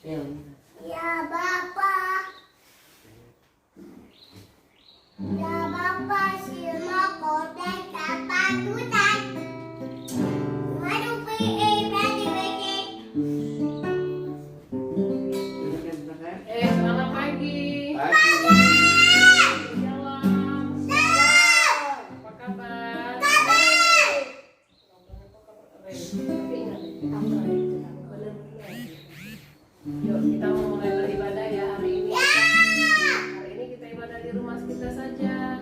Ya Bapak. Ya Bapak, semua kotak kepatutan. Madu berarti bikin. Selamat pagi. Pagi. Shalom. Salam. Apa kabar? Kabar. Tapi ingat, benar-benar. Yuk kita mau mulai beribadah ya hari ini. Hari ini kita ibadah di rumah kita saja.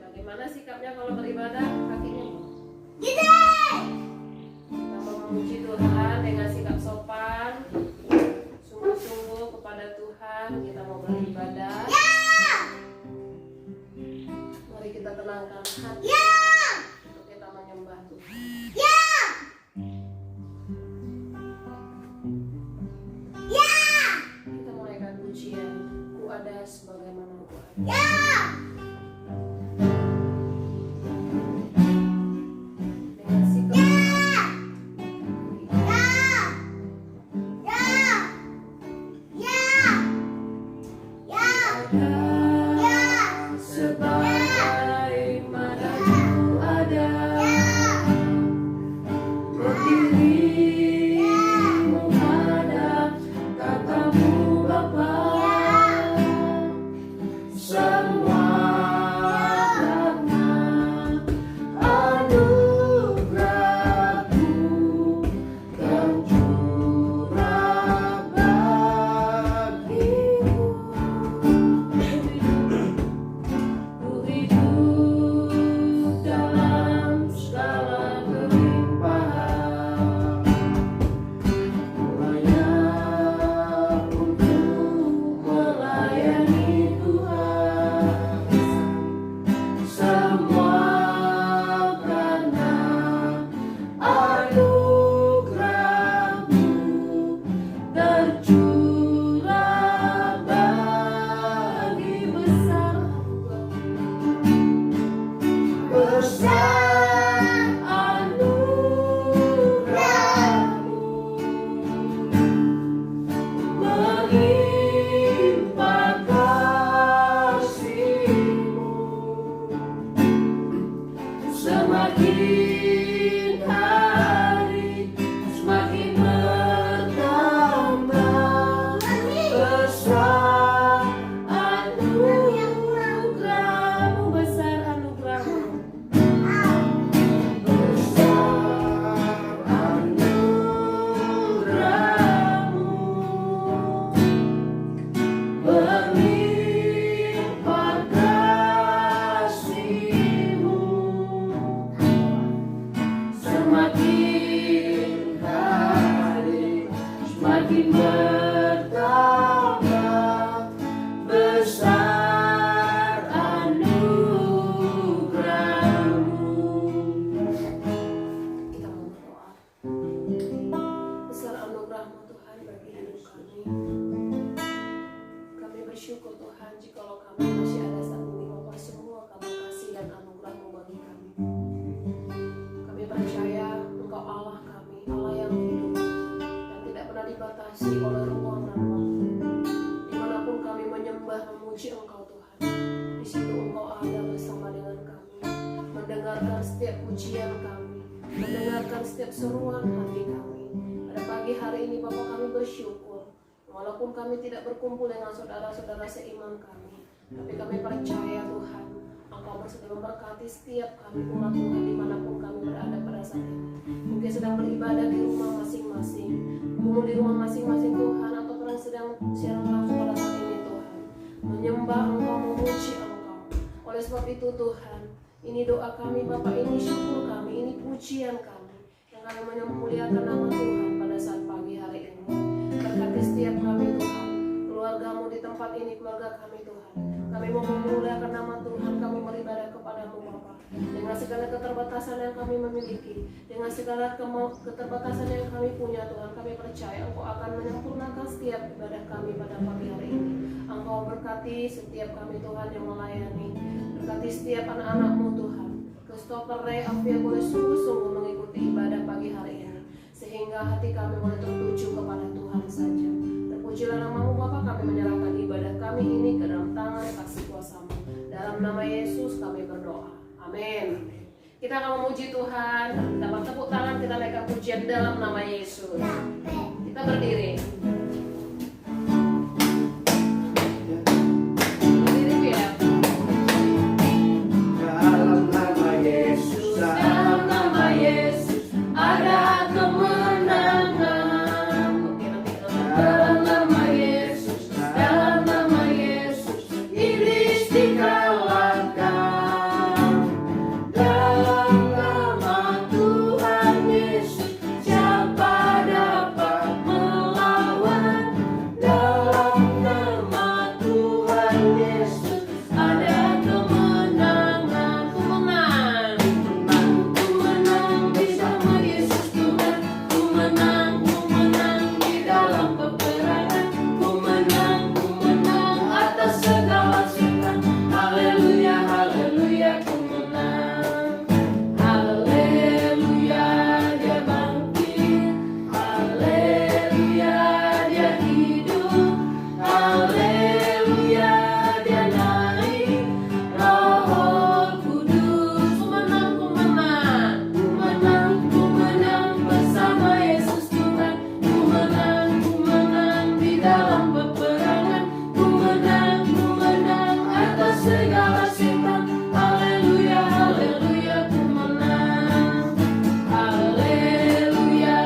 Bagaimana sikapnya kalau beribadah? Kakinya Gitu. kita mau memuji Tuhan dengan sikap sopan, sungguh-sungguh kepada Tuhan. Kita mau beribadah. Mari kita tenangkan hati untuk kita menyembah Tuhan. Kita mulaikan pujian. Ku ada sebagaimana ku ada. Dengan sikap sebagaimana ku ada, berdiri menghadap tatamu Bapa. Semua karena anugerah-Mu yang curah bagiku. Ku hidup dalam segala kelimpahan, layak untuk melayani Tuhan. Semua karena anugerah-Mu tercurah bagi besar anugerah-Mu, melimpah kasih-Mu. Semakin hari semakin bertambah besar anugerah-Mu, besar anugerah-Mu. Berlimpah kasih-Mu. Semakin hari semakin bertambah besar anugerah-Mu. Kita mau berdoa. Besar anugerah-Mu Tuhan bagi hidup kami. Kami bersyukur Tuhan jikalau kami masih ada saat ini Bapa, semua kamu kasih dan anugerah-Mu bagi kami. Kami percaya Engkau Allah kami, Allah yang hidup dan tidak pernah dibatasi oleh ruang dan waktu. Dimanapun kami menyembah memuji Engkau Tuhan, di situ Engkau ada bersama dengan kami, mendengarkan setiap pujian kami, mendengarkan setiap seruan hati kami. Pada pagi hari ini Bapak, kami bersyukur walaupun kami tidak berkumpul dengan saudara-saudara seiman kami, tapi kami percaya Tuhan Engkau bersedia memberkati setiap kami umat Tuhan dimanapun kami berada pada saat ini. Mungkin sedang beribadah di rumah masing-masing, mungkin di rumah masing-masing Tuhan, atau orang sedang siaran langsung pada saat ini Tuhan, menyembah Engkau, memuji Engkau. Oleh sebab itu Tuhan, ini doa kami Bapak, ini syukur kami, ini pujian kami, yang kami memuliakan nama Tuhan pada saat pagi hari ini. Berkati setiap kami Tuhan, keluarga-Mu di tempat ini, keluarga kami Tuhan. Kami mau memuliakan nama Tuhan, kami beribadah kepada-Mu Bapa. Dengan segala keterbatasan yang kami memiliki, dengan segala keterbatasan yang kami punya Tuhan, kami percaya Engkau akan menyempurnakan setiap ibadah kami pada pagi hari ini. Engkau berkati setiap kami Tuhan yang melayani, berkati setiap anak-anak-Mu Tuhan. Christopher Ray Afia boleh sungguh-sungguh mengikuti ibadah pagi hari ini, sehingga hati kami boleh tertuju kepada Tuhan saja. berdoa. Amin. Kita akan memuji Tuhan. Dalam tepuk tangan kita naikkan pujian dalam nama Yesus. Kita berdiri. Berdiri ya. Dalam nama Yesus, Dalam nama Yesus ada kemenangan. Oke, nanti dalam nama Yesus, dalam nama Yesus iblis dikalahkan. dalam nama Tuhan Yesus, siapa dapat melawan? Dalam nama Tuhan Yesus, Ada kemenangan, ku menang, ku menang bersama Yesus Tuhan, ku menang di dalam peperangan, ku menang atas segala setan. Haleluya, haleluya, ku menang. Haleluya, dia bangkit. Haleluya, dia hidup. Haleluya, dia naik. Roh Kudus, ku menang bersama Yesus Tuhan. Ku menang di dalam peperangan. Ku menang atas segala setan. Haleluya, haleluya, ku menang. Haleluya,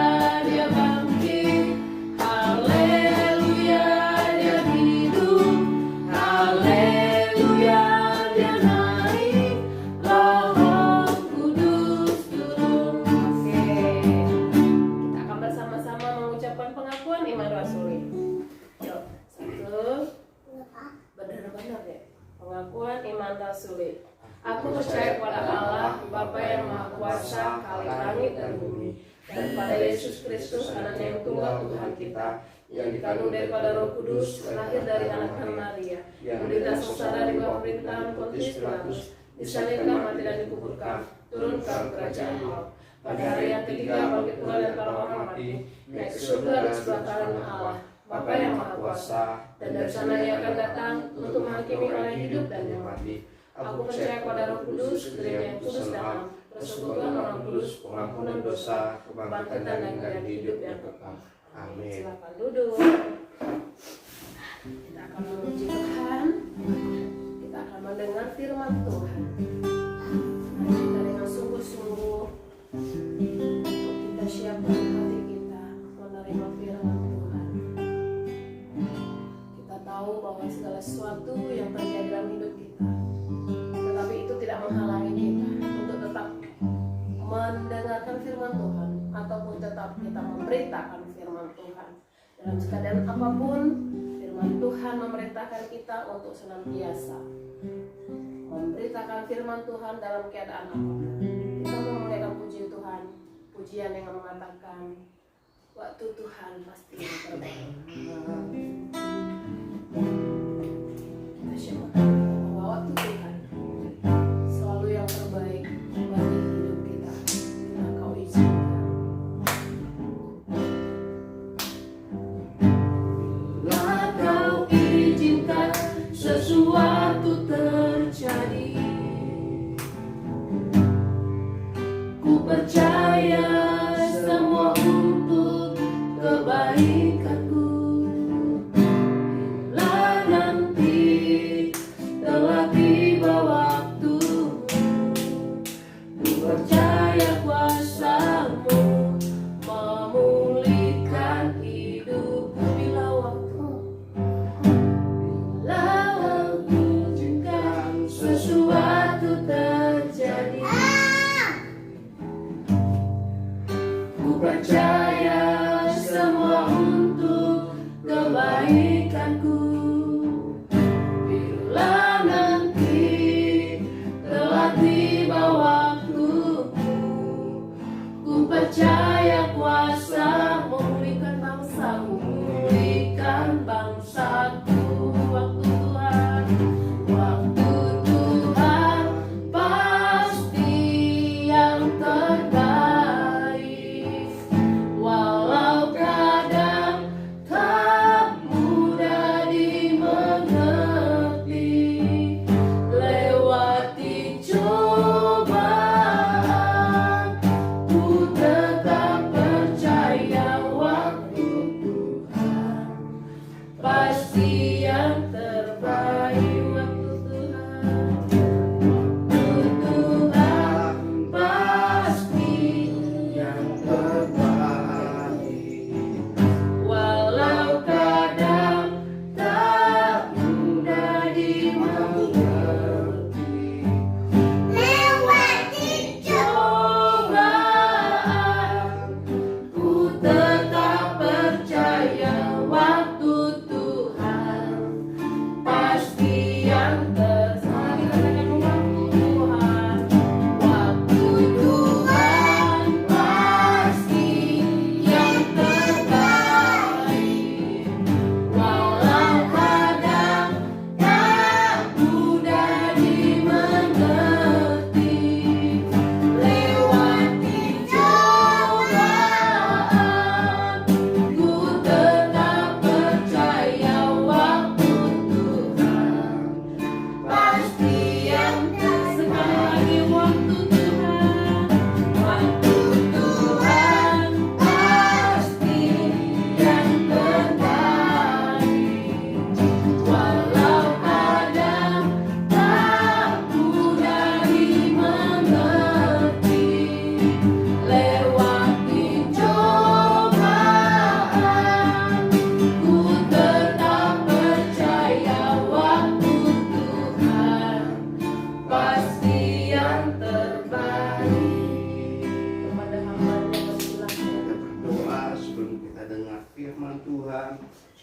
dia bangkit. Haleluya, dia hidup. Haleluya, dia naik. Roh Kudus turun. Oke, kita akan bersama-sama mengucapkan pengakuan iman rasuli. Yuk, satu. Benar-benar ya. Pengakuan iman rasuli. Aku percaya kepada Allah, Bapa yang Maha Kuasa, Khalik langit dan bumi, dan pada Yesus Kristus, anaknya yang tunggal Tuhan kita, yang dikandung daripada Roh Kudus, lahir dari anak Maria, menderita sengsara di bawah pemerintahan Pontius Pilatus, disalibkan, mati dan dikuburkan, turun ke kerajaan maut. Pada hari yang ketiga bangkit pula dari antara orang mati, naik ke surga di sebelah kanan Allah, Bapa yang Maha Kuasa, dan dari sana Ia akan datang untuk menghakimi orang yang hidup dan yang mati. Aku percaya kepada Roh Kudus, gereja yang kudus dan am, persekutuan orang kudus, pengampunan dosa, kebangkitan dan kehidupan hidup yang kekal. Amin. Silakan duduk. Kita akan memuji Tuhan. Kita akan mendengar firman Tuhan. Mari kita dengan sungguh-sungguh untuk kita siapkan hati kita menerima firman Tuhan. Kita tahu bahwa segala sesuatu yang terjadi dalam hidup kita, tetapi itu tidak menghalangi kita untuk tetap mendengarkan firman Tuhan ataupun tetap kita memberitakan firman Tuhan. Dalam keadaan apapun, firman Tuhan memerintahkan kita untuk senantiasa memberitakan firman Tuhan dalam keadaan apapun. Kita memuliakan puji Tuhan, pujian yang mengatakan waktu Tuhan pasti yang terbaik. Kita syukurkan bahwa waktu Tuhan selalu yang terbaik bagi hidup kita. Bila Kau izinkan. Bila Kau izinkan sesuatu terjadi, ku percaya semua untuk kebaikanku. Bila nanti telah tiba waktu, ku percaya kuasa-Mu memulihkan hidupku. Bila waktu izinkan sesuatu terjadi, ku percaya semua untuk kebaikanku. Bila nanti telah tiba waktuku, ku percaya kuasa memulihkan bangsaku, memulihkan bangsaku. Waktu Tuhan, waktu Tuhan pasti yang terbaik. Walau kadang tak mudah dimengerti, lewati coba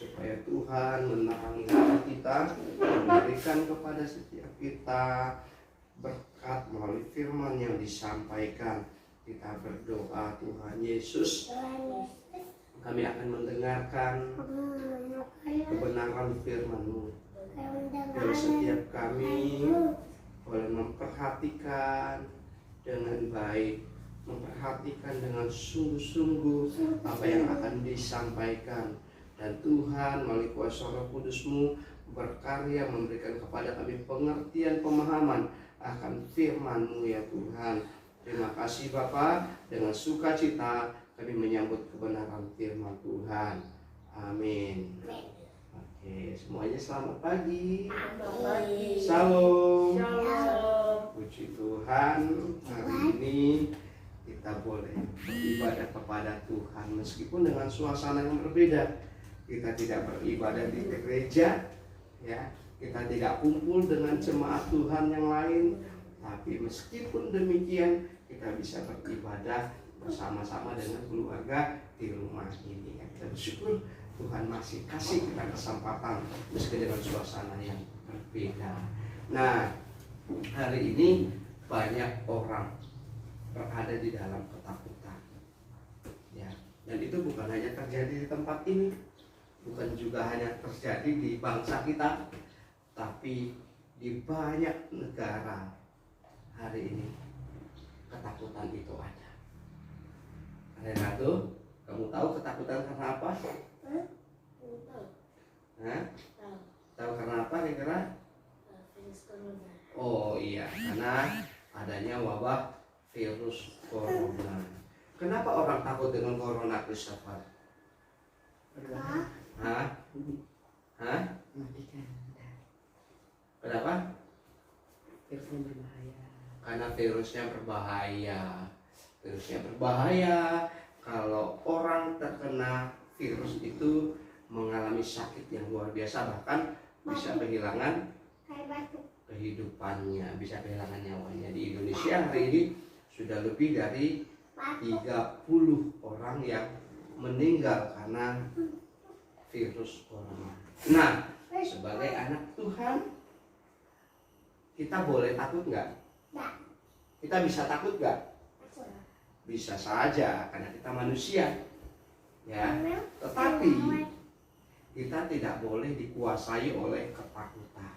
supaya Tuhan menerangi hati kita, memberikan kepada setiap kita berkat melalui firman yang disampaikan. Kita berdoa, Tuhan Yesus, kami akan mendengarkan kebenaran firman-Mu. Dan setiap kami boleh memperhatikan dengan baik, memperhatikan dengan sungguh-sungguh apa yang akan disampaikan. Dan Tuhan melalui kuasa Roh Kudus-Mu berkarya memberikan kepada kami pengertian, pemahaman akan firman-Mu ya Tuhan. Terima kasih Bapa, dengan sukacita kami menyambut kebenaran firman Tuhan. Amin. Oke, semuanya selamat pagi. Shalom. Puji Tuhan, hari ini kita boleh beribadah kepada Tuhan meskipun dengan suasana yang berbeda. Kita tidak beribadah di gereja, ya. Kita tidak kumpul dengan jemaat Tuhan yang lain, tapi meskipun demikian kita bisa beribadah bersama-sama dengan keluarga di rumah ini. Kita bersyukur Tuhan masih kasih kita kesempatan meski dengan suasana yang berbeda. Nah, hari ini banyak orang berada di dalam ketakutan, ya. Dan itu bukan hanya terjadi di tempat ini, bukan juga hanya terjadi di bangsa kita, tapi di banyak negara hari ini ketakutan itu ada. Karena itu, kamu tahu ketakutan karena apa? Tahu karena apa kira-kira? Oh iya, karena adanya wabah virus corona. Kenapa orang takut dengan corona, Christopher? Hah? Kenapa? Virusnya berbahaya. Karena virusnya berbahaya. Virusnya berbahaya. Kalau orang terkena virus itu mengalami sakit yang luar biasa, bahkan bisa kehilangan kehidupannya, bisa kehilangan nyawanya. Di Indonesia hari ini sudah lebih dari 30 orang yang meninggal karena virus corona. Nah, sebagai anak Tuhan, kita boleh takut nggak? Kita bisa takut nggak? Bisa saja, karena kita manusia, ya. Tetapi kita tidak boleh dikuasai oleh ketakutan.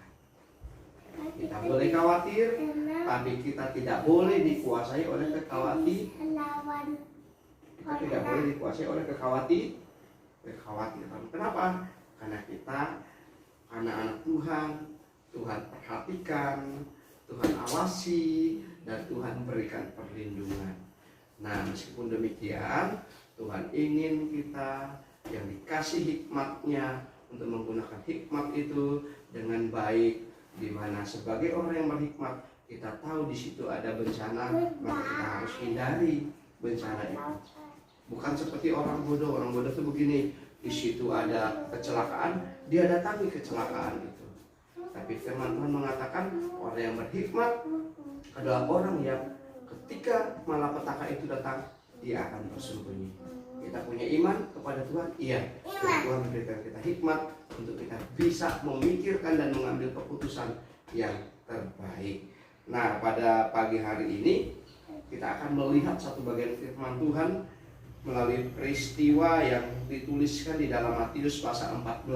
Kita boleh khawatir, tapi kita tidak boleh dikuasai oleh kekhawatiran. Kita tidak boleh dikuasai oleh kekhawatiran. Kenapa? Karena kita, karena anak Tuhan, Tuhan perhatikan, Tuhan awasi, dan Tuhan berikan perlindungan. Nah, meskipun demikian, Tuhan ingin kita yang dikasih hikmatnya untuk menggunakan hikmat itu dengan baik, di mana sebagai orang yang berhikmat kita tahu di situ ada bencana, maka kita harus hindari bencana itu. Bukan seperti orang bodoh itu begini, di situ ada kecelakaan, dia datangi kecelakaan itu. Tapi firman Tuhan mengatakan orang yang berhikmat adalah orang yang ketika malapetaka itu datang, dia akan bersembunyi. Kita punya iman kepada Tuhan, iya. Tuhan memberikan kita hikmat untuk kita bisa memikirkan dan mengambil keputusan yang terbaik. Nah, pada pagi hari ini kita akan melihat satu bagian firman Tuhan melalui peristiwa yang dituliskan di dalam Matius pasal 14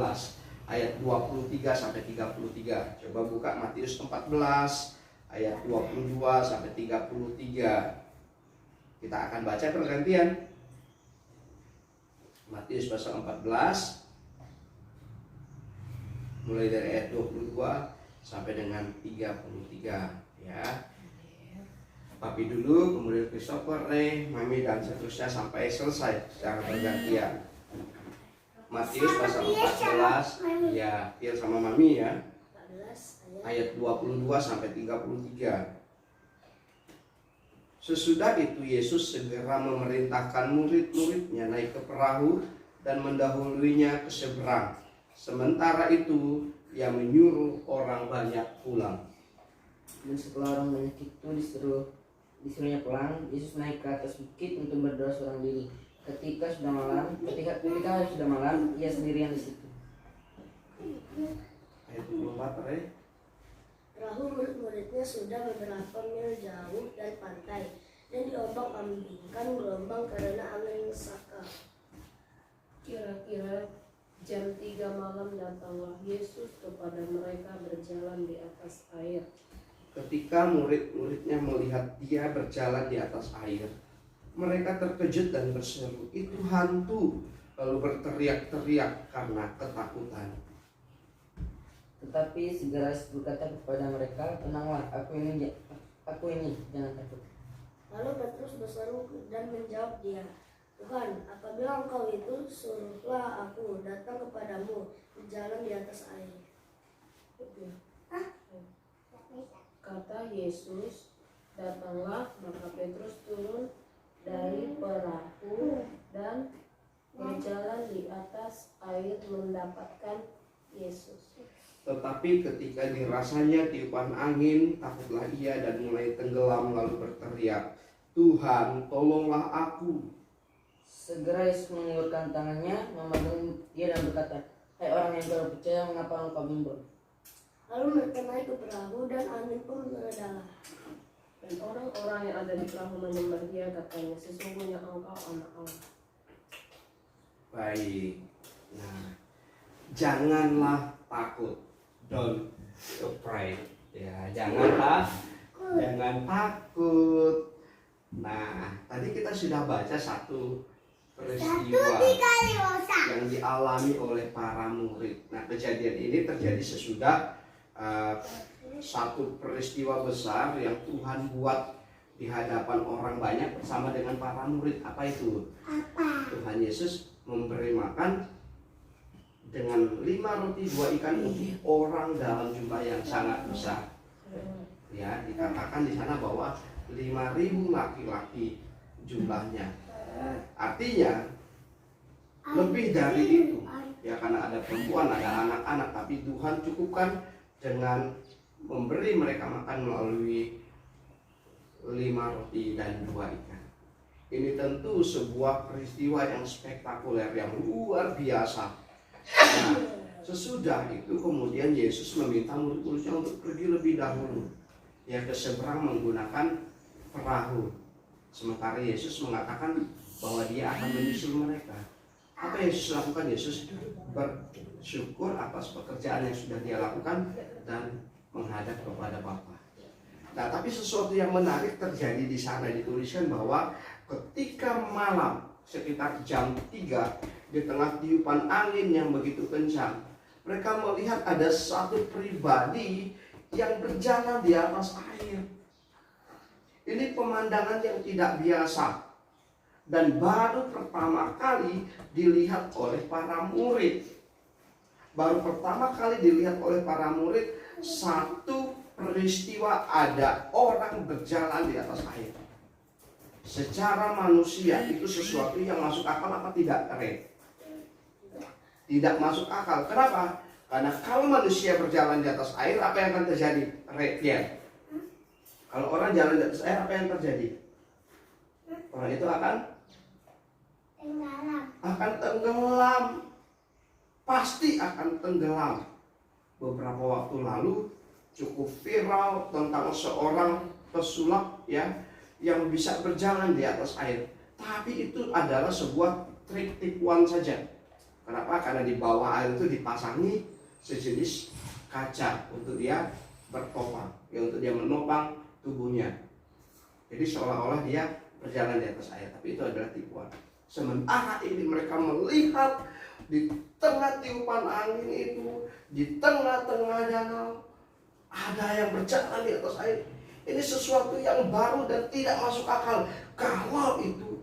ayat 23 sampai 33. Coba buka Matius 14 ayat 22 sampai 33. Kita akan baca pergantian. Matius pasal 14 mulai dari ayat 22 sampai dengan 33, ya. Papi dulu, kemudian Christopher, Mami, dan seterusnya sampai selesai secara pergantian. Matius pasal 14, ya, Pir sama Mami, ya. Ayat 22 sampai 33. Sesudah itu Yesus segera memerintahkan murid-muridnya naik ke perahu dan mendahuluinya ke seberang. Sementara itu ia menyuruh orang banyak pulang. Dan setelah orang banyak itu disuruhnya pulang, Yesus naik ke atas bukit untuk berdoa seorang diri. Ketika sudah malam, ia sendirian di situ. Ayat 24, Re. Perahu murid-muridnya sudah beberapa mil jauh dari pantai dan diombang-ambingkan gelombang karena angin saka. Kira-kira jam 3 malam datanglah Yesus kepada mereka berjalan di atas air. Ketika murid-muridnya melihat dia berjalan di atas air, mereka terkejut dan berseru, "Itu hantu!" Lalu berteriak-teriak karena ketakutan. Tetapi segera Yesus berkata kepada mereka, "Tenanglah, aku ini, jangan takut." Lalu Petrus berseru dan menjawab dia, "Tuhan, apabila engkau itu, suruhlah aku datang kepadamu berjalan di atas air." Kata Yesus, "Datanglah." Maka Petrus turun dari perahu dan berjalan di atas air mendapatkan Yesus. Tetapi ketika dirasanya tiupan angin, takutlah ia dan mulai tenggelam lalu berteriak, "Tuhan, tolonglah aku." Segera Yesus mengulurkan tangannya, memegang dia dan berkata, "Hai orang yang baru percaya, mengapa engkau bimbang?" Lalu mereka naik ke perahu dan angin pun meredalah. Dan orang-orang yang ada di perahu menyembah dia, katanya, "Sesungguhnya engkau anak Allah." Baik. Nah, janganlah takut. Don't afraid. Ya, jangan takut. Nah, tadi kita sudah baca satu peristiwa yang dialami oleh para murid. Nah, kejadian ini terjadi sesudah satu peristiwa besar yang Tuhan buat di hadapan orang banyak bersama dengan para murid. Apa itu? Tuhan Yesus memberi makan dengan 5 roti 2 ikan untuk orang dalam jumlah yang sangat besar. Ya, dikatakan di sana bahwa 5.000 laki-laki jumlahnya. Artinya lebih dari itu. Ya, karena ada perempuan, ada anak-anak, tapi Tuhan cukupkan dengan memberi mereka makan melalui 5 roti dan 2 ikan. Ini tentu sebuah peristiwa yang spektakuler, yang luar biasa. Nah, sesudah itu kemudian Yesus meminta murid-muridnya untuk pergi lebih dahulu, ya, ke seberang menggunakan perahu. Sementara Yesus mengatakan bahwa dia akan menyusul mereka. Apa yang Yesus lakukan? Yesus bersyukur atas pekerjaan yang sudah dia lakukan dan menghadap kepada Bapa. Nah, tapi sesuatu yang menarik terjadi di sana, dituliskan bahwa ketika malam sekitar jam 3 di tengah tiupan angin yang begitu kencang, mereka melihat ada satu pribadi yang berjalan di atas air. Ini pemandangan yang tidak biasa dan baru pertama kali dilihat oleh para murid. Baru pertama kali dilihat oleh para murid satu peristiwa ada orang berjalan di atas air. Secara manusia itu sesuatu yang masuk akal apa tidak, Red? Tidak masuk akal. Kenapa? Karena kalau manusia berjalan di atas air, apa yang akan terjadi? Red, ya. Kalau orang jalan di atas air, apa yang terjadi? Orang itu akan tenggelam. Pasti akan tenggelam. Beberapa waktu lalu cukup viral tentang seorang pesulap, ya, yang bisa berjalan di atas air. Tapi itu adalah sebuah trik tipuan saja. Kenapa? Karena di bawah air itu dipasangi sejenis kaca untuk dia bertopang, ya, untuk dia menopang tubuhnya. Jadi seolah-olah dia berjalan di atas air, tapi itu adalah tipuan. Sementara ini mereka melihat di tengah tiupan angin itu, di tengah-tengah danau, ada yang berjalan di atas air. Ini sesuatu yang baru dan tidak masuk akal. Kalau itu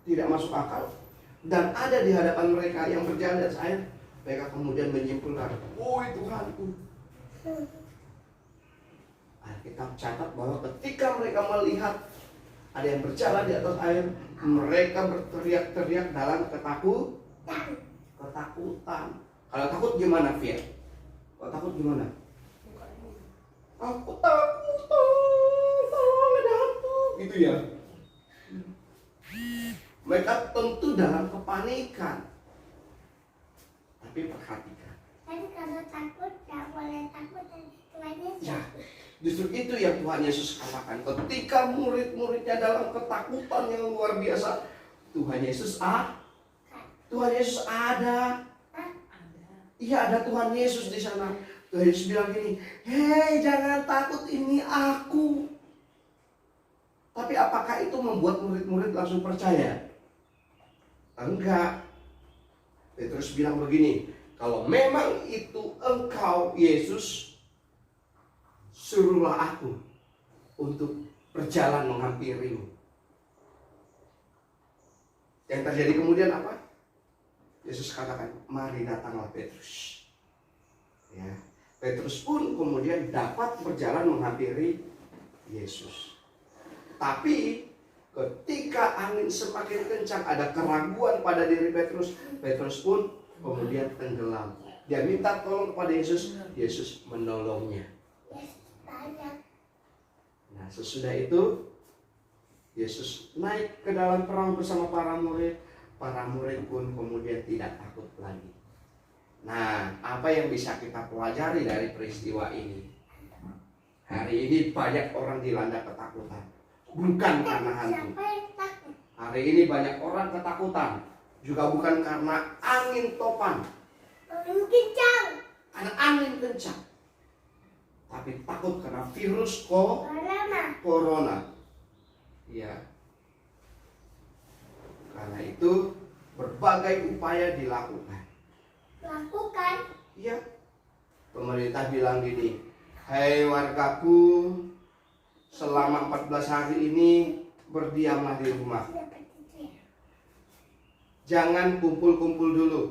tidak masuk akal dan ada di hadapan mereka yang berjalan di atas air, mereka kemudian menyimpulkan, "Oh, itu hantu." Alkitab catat bahwa ketika mereka melihat ada yang berjalan di atas air, mereka berteriak-teriak dalam ketakutan. Kalau takut gimana, Fia? Kalau takut gimana? Aku takut, tolong, ada hantu, gitu ya. Mereka tentu dalam kepanikan. Tapi perhatikan, takut, nggak boleh takut dan Tuhan Yesus. Ya, justru itu yang Tuhan Yesus katakan. Ketika murid-muridnya dalam ketakutan yang luar biasa, Tuhan Yesus ada. Iya, ada Tuhan Yesus di sana. Tuhan Yesus bilang gini, hei jangan takut, ini aku. Tapi apakah itu membuat murid-murid langsung percaya? Enggak. Petrus bilang begini, kalau memang itu engkau Yesus, suruhlah aku untuk berjalan menghampirimu. Yang terjadi kemudian apa? Yesus katakan, mari datanglah Petrus. Ya, Petrus pun kemudian dapat berjalan menghampiri Yesus. Tapi ketika angin semakin kencang, ada keraguan pada diri Petrus. Petrus pun kemudian tenggelam. Dia minta tolong kepada Yesus. Yesus menolongnya. Nah, sesudah itu Yesus naik ke dalam perahu bersama para murid. Para murid pun kemudian tidak takut lagi. Nah, apa yang bisa kita pelajari dari peristiwa ini? Hari ini banyak orang dilanda ketakutan. Bukan karena hantu. Siapa yang takut? Hari ini banyak orang ketakutan. Juga bukan karena angin topan. Angin kencang. Karena angin kencang. Tapi takut karena virus corona. Ya. Karena itu berbagai upaya dilakukan. Lakukan. Iya. Pemerintah bilang gini, hei wargaku, selama 14 hari ini berdiamlah di rumah. Jangan kumpul-kumpul dulu.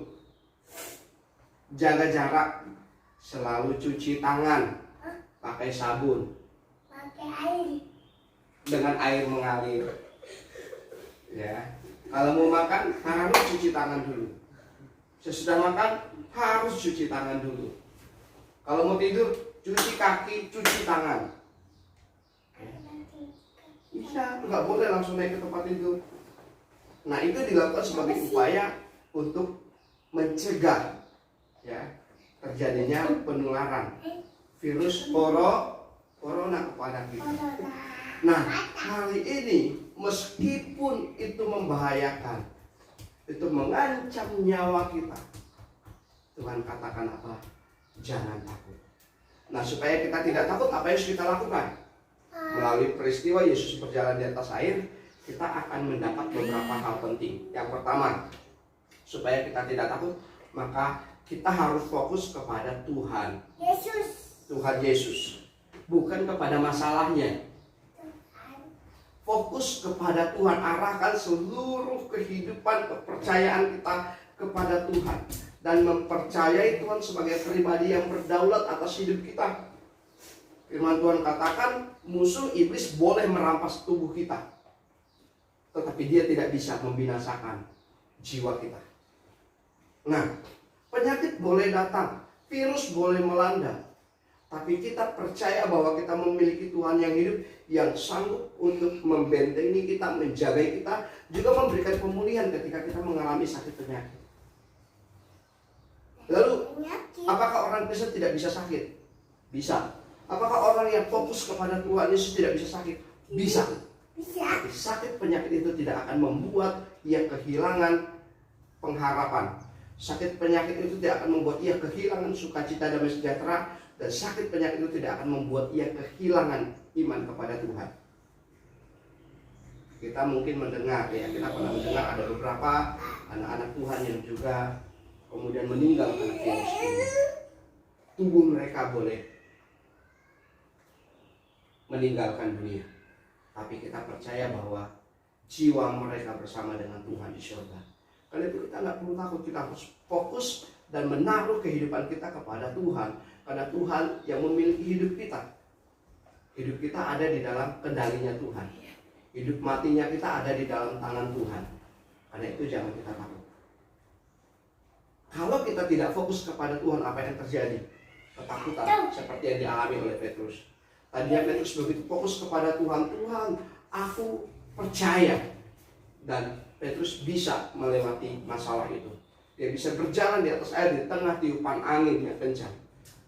Jaga jarak. Selalu cuci tangan. Pakai sabun. Pakai air. Dengan air mengalir. Ya. Kalau mau makan harus cuci tangan dulu. Sesudah makan harus cuci tangan dulu. Kalau mau tidur cuci kaki, cuci tangan. Iya, nggak boleh langsung naik ke tempat tidur. Nah, itu dilakukan sebagai upaya untuk mencegah ya terjadinya penularan virus corona kepada kita. Nah, hari ini meskipun itu membahayakan, itu mengancam nyawa kita, Tuhan katakan apa? Jangan takut. Nah, supaya kita tidak takut, apa yang harus kita lakukan? Melalui peristiwa Yesus berjalan di atas air, kita akan mendapat beberapa hal penting. Yang pertama, supaya kita tidak takut, maka kita harus fokus kepada Tuhan. Tuhan Yesus. Bukan kepada masalahnya. Fokus kepada Tuhan. Arahkan seluruh kehidupan, kepercayaan kita kepada Tuhan. Dan mempercayai Tuhan sebagai pribadi yang berdaulat atas hidup kita. Firman Tuhan katakan, musuh iblis boleh merampas tubuh kita, tetapi dia tidak bisa membinasakan jiwa kita. Nah, penyakit boleh datang, virus boleh melanda, tapi kita percaya bahwa kita memiliki Tuhan yang hidup, yang sanggup untuk membentengi kita, menjaga kita, juga memberikan pemulihan ketika kita mengalami sakit penyakit. Lalu, apakah orang Kristen tidak bisa sakit? Bisa. Apakah orang yang fokus kepada Tuhan Yesus tidak bisa sakit? Bisa. Tapi sakit penyakit itu tidak akan membuat ia kehilangan pengharapan. Sakit penyakit itu tidak akan membuat ia kehilangan sukacita damai sejahtera. Dan sakit penyakit itu tidak akan membuat ia kehilangan iman kepada Tuhan. Kita mungkin mendengar, ya, kita pernah mendengar ada beberapa anak-anak Tuhan yang juga kemudian meninggal karena virus ini. Tubuh mereka boleh meninggalkan dunia, tapi kita percaya bahwa jiwa mereka bersama dengan Tuhan di surga. Karena itu kita nggak perlu takut, kita harus fokus dan menaruh kehidupan kita kepada Tuhan. Karena Tuhan yang memiliki hidup kita. Hidup kita ada di dalam kendalinya Tuhan. Hidup matinya kita ada di dalam tangan Tuhan. Karena itu jangan kita takut. Kalau kita tidak fokus kepada Tuhan, apa yang terjadi? Ketakutan seperti yang dialami oleh Petrus. Tadinya Petrus begitu fokus kepada Tuhan. Tuhan, aku percaya. Dan Petrus bisa melewati masalah itu. Dia bisa berjalan di atas air di tengah tiupan angin yang kencang.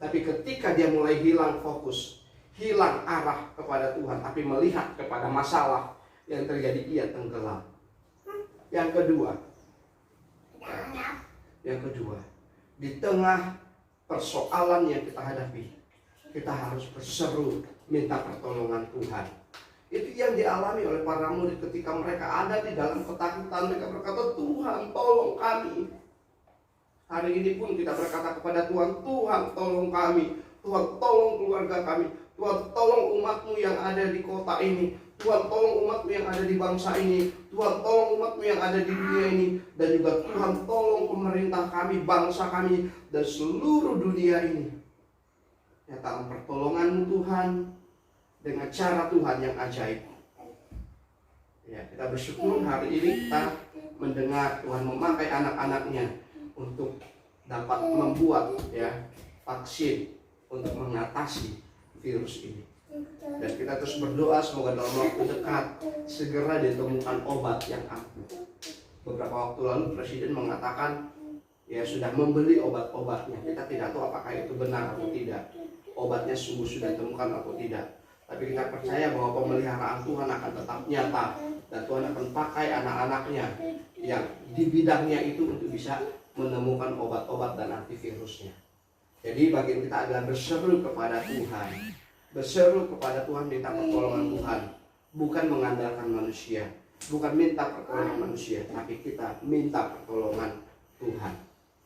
Tapi ketika dia mulai hilang fokus, hilang arah kepada Tuhan, tapi melihat kepada masalah yang terjadi, ia tenggelam. Yang kedua, di tengah persoalan yang kita hadapi, kita harus berseru minta pertolongan Tuhan. Itu yang dialami oleh para murid ketika mereka ada di dalam ketakutan. Mereka berkata, Tuhan tolong kami. Hari ini pun kita berkata kepada Tuhan, Tuhan tolong kami. Tuhan tolong keluarga kami. Tuhan tolong umatmu yang ada di kota ini. Tuhan tolong umatmu yang ada di bangsa ini. Tuhan tolong umatmu yang ada di dunia ini. Dan juga Tuhan tolong pemerintah kami, bangsa kami, dan seluruh dunia ini. Nyatakan pertolonganmu Tuhan dengan cara Tuhan yang ajaib. Ya, kita bersyukur hari ini kita mendengar Tuhan memakai anak-anaknya untuk dapat membuat vaksin untuk mengatasi virus ini. Dan kita terus berdoa semoga dalam waktu dekat segera ditemukan obat yang ampuh. Beberapa waktu lalu Presiden mengatakan sudah membeli obat-obatnya. Kita tidak tahu apakah itu benar atau tidak. Obatnya sungguh sudah ditemukan atau tidak. Tapi kita percaya bahwa pemeliharaan Tuhan akan tetap nyata. Dan Tuhan akan pakai anak-anaknya yang di bidangnya itu untuk bisa menemukan obat-obat dan antivirusnya. Jadi bagian kita adalah berseru kepada Tuhan. Berseru kepada Tuhan, minta pertolongan Tuhan. Bukan mengandalkan manusia. Bukan minta pertolongan manusia. Tapi kita minta pertolongan Tuhan.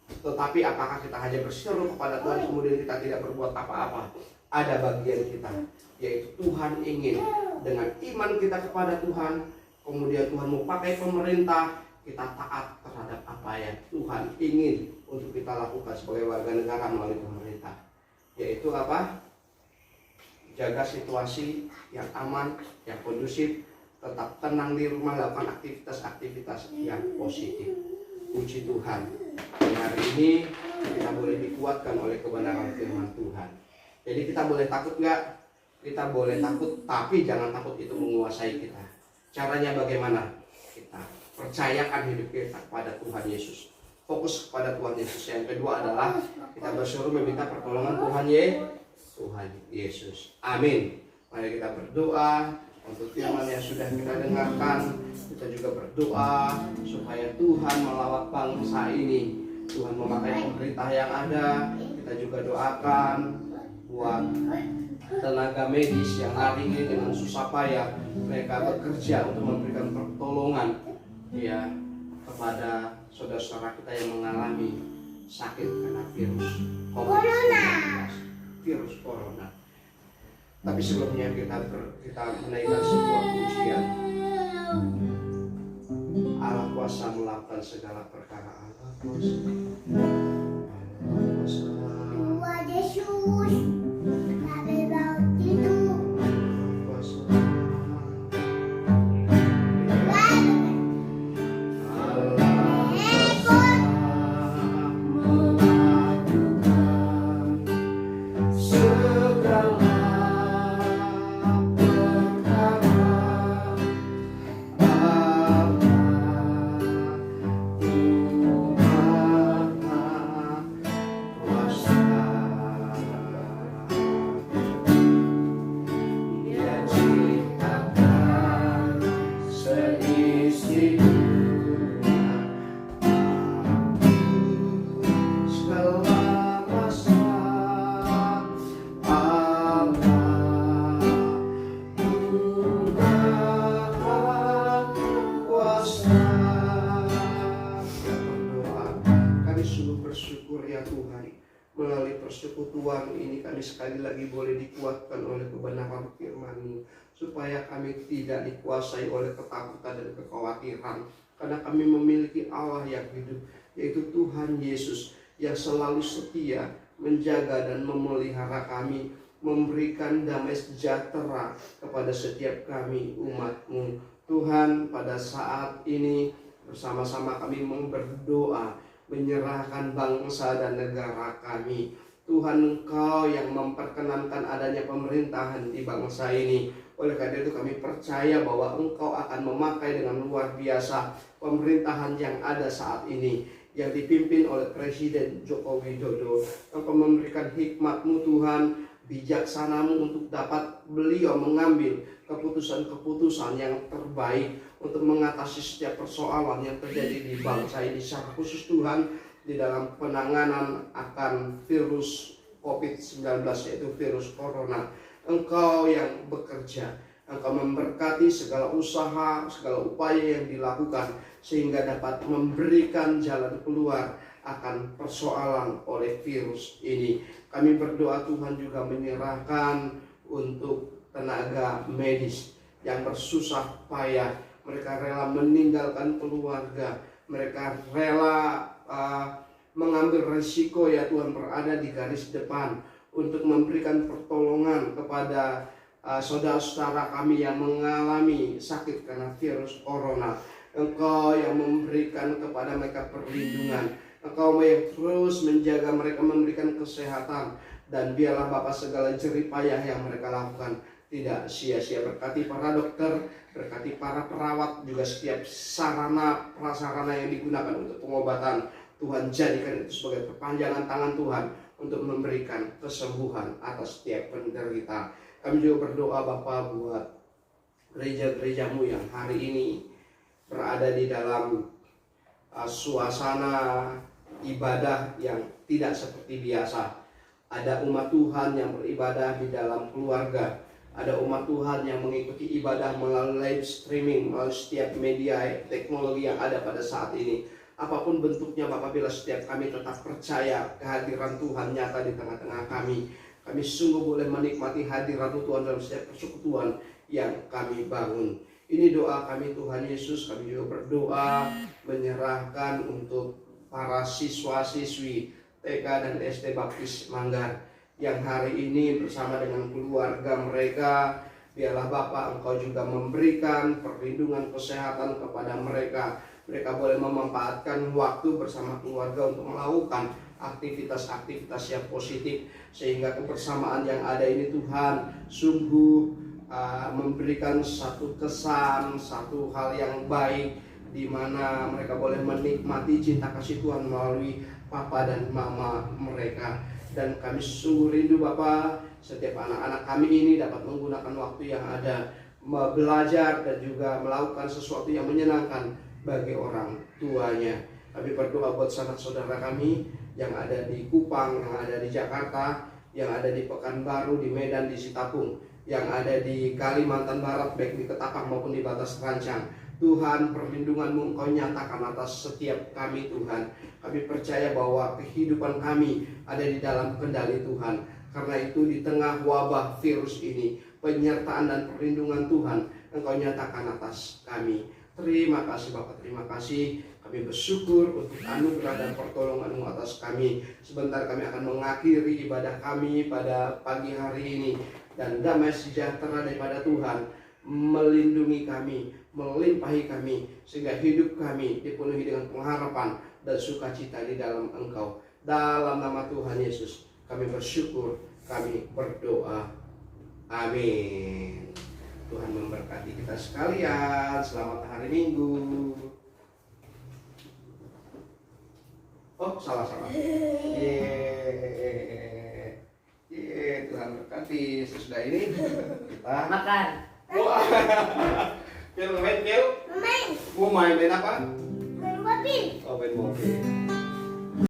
Tetapi apakah kita hanya berseru kepada Tuhan kemudian kita tidak berbuat apa-apa? Ada bagian kita, yaitu Tuhan ingin dengan iman kita kepada Tuhan, kemudian Tuhan mau pakai pemerintah, kita taat terhadap apa yang Tuhan ingin untuk kita lakukan sebagai warga negara melalui pemerintah. Yaitu apa? Jaga situasi yang aman, yang kondusif, tetap tenang di rumah, lakukan aktivitas-aktivitas yang positif. Puji Tuhan. Dan hari ini kita boleh dikuatkan oleh kebenaran firman Tuhan. Jadi kita boleh takut nggak? Kita boleh takut, tapi jangan takut itu menguasai kita. Caranya bagaimana? Kita percayakan hidup kita kepada Tuhan Yesus. Fokus kepada Tuhan Yesus. Yang kedua adalah kita berseru meminta pertolongan Tuhan Yesus. Amin. Mari kita berdoa untuk firman yang sudah kita dengarkan. Kita juga berdoa supaya Tuhan melawat bangsa ini. Tuhan memakai pemerintah yang ada. Kita juga doakan buat tenaga medis yang hari ini dengan susah payah mereka bekerja untuk memberikan pertolongan kepada saudara-saudara kita yang mengalami sakit karena virus corona. Tapi sebelumnya kita menaikkan sebuah pujian. Allah kuasa melakukan segala perkara. Allah kuasa. Tuhan Yesus, kami mau tidur. Melalui persekutuan ini kami sekali lagi boleh dikuatkan oleh kebenaran firman-Mu, supaya kami tidak dikuasai oleh ketakutan dan kekhawatiran, karena kami memiliki Allah yang hidup, yaitu Tuhan Yesus yang selalu setia menjaga dan memelihara kami, memberikan damai sejahtera kepada setiap kami umat-Mu. Tuhan, pada saat ini bersama-sama kami berdoa, menyerahkan bangsa dan negara kami. Tuhan, Engkau yang memperkenankan adanya pemerintahan di bangsa ini. Oleh karena itu kami percaya bahwa Engkau akan memakai dengan luar biasa pemerintahan yang ada saat ini, yang dipimpin oleh Presiden Joko Widodo. Engkau memberikan hikmat-Mu Tuhan, bijaksana-Mu untuk dapat beliau mengambil keputusan-keputusan yang terbaik untuk mengatasi setiap persoalan yang terjadi di bangsa ini, secara khusus Tuhan di dalam penanganan akan virus COVID-19 yaitu virus corona. Engkau yang bekerja, Engkau memberkati segala usaha, segala upaya yang dilakukan sehingga dapat memberikan jalan keluar akan persoalan oleh virus ini. Kami berdoa Tuhan juga menyerahkan untuk tenaga medis yang bersusah payah. Mereka rela meninggalkan keluarga, mereka rela mengambil resiko ya Tuhan, berada di garis depan untuk memberikan pertolongan kepada saudara-saudara kami yang mengalami sakit karena virus corona. Engkau yang memberikan kepada mereka perlindungan, Engkau yang terus menjaga mereka, memberikan kesehatan, dan biarlah Bapa segala jerih payah yang mereka lakukan tidak sia-sia. Berkati para dokter, berkati para perawat, juga setiap sarana prasarana yang digunakan untuk pengobatan. Tuhan jadikan itu sebagai perpanjangan tangan Tuhan untuk memberikan kesembuhan atas setiap penderita. Kami juga berdoa Bapa buat gereja-gereja-Mu yang hari ini berada di dalam suasana ibadah yang tidak seperti biasa. Ada umat Tuhan yang beribadah di dalam keluarga, ada umat Tuhan yang mengikuti ibadah melalui live streaming, melalui setiap media teknologi yang ada pada saat ini. Apapun bentuknya Bapak, bila setiap kami tetap percaya kehadiran Tuhan nyata di tengah-tengah kami, kami sungguh boleh menikmati hadirat Tuhan dalam setiap persekutuan yang kami bangun. Ini doa kami Tuhan Yesus. Kami juga berdoa menyerahkan untuk para siswa-siswi TK dan SD Baptis Manggar yang hari ini bersama dengan keluarga mereka. Biarlah Bapa Engkau juga memberikan perlindungan kesehatan kepada mereka. Mereka boleh memanfaatkan waktu bersama keluarga untuk melakukan aktivitas-aktivitas yang positif, sehingga kebersamaan yang ada ini Tuhan sungguh memberikan satu kesan, satu hal yang baik, di mana mereka boleh menikmati cinta kasih Tuhan melalui papa dan mama mereka. Dan kami sungguh rindu Bapa, setiap anak-anak kami ini dapat menggunakan waktu yang ada belajar dan juga melakukan sesuatu yang menyenangkan bagi orang tuanya. Kami berdoa buat sanak saudara kami yang ada di Kupang, yang ada di Jakarta, yang ada di Pekanbaru, di Medan, di Sitapung, yang ada di Kalimantan Barat, baik di Ketapang maupun di Batas Rancang. Tuhan, perlindungan-Mu Engkau nyatakan atas setiap kami Tuhan. Kami percaya bahwa kehidupan kami ada di dalam kendali Tuhan. Karena itu di tengah wabah virus ini, penyertaan dan perlindungan Tuhan Engkau nyatakan atas kami. Terima kasih Bapak, terima kasih. Kami bersyukur untuk anugerah dan pertolongan-Mu atas kami. Sebentar kami akan mengakhiri ibadah kami pada pagi hari ini. Dan damai sejahtera daripada Tuhan melindungi kami, melimpahi kami, sehingga hidup kami dipenuhi dengan pengharapan dan sukacita di dalam Engkau. Dalam nama Tuhan Yesus kami bersyukur, kami berdoa. Amin. Tuhan memberkati kita sekalian. Selamat hari Minggu. Oh, salah. Tuhan berkati. Sesudah ini kita Makan. wah. Main. Mau main apa? Main mobil.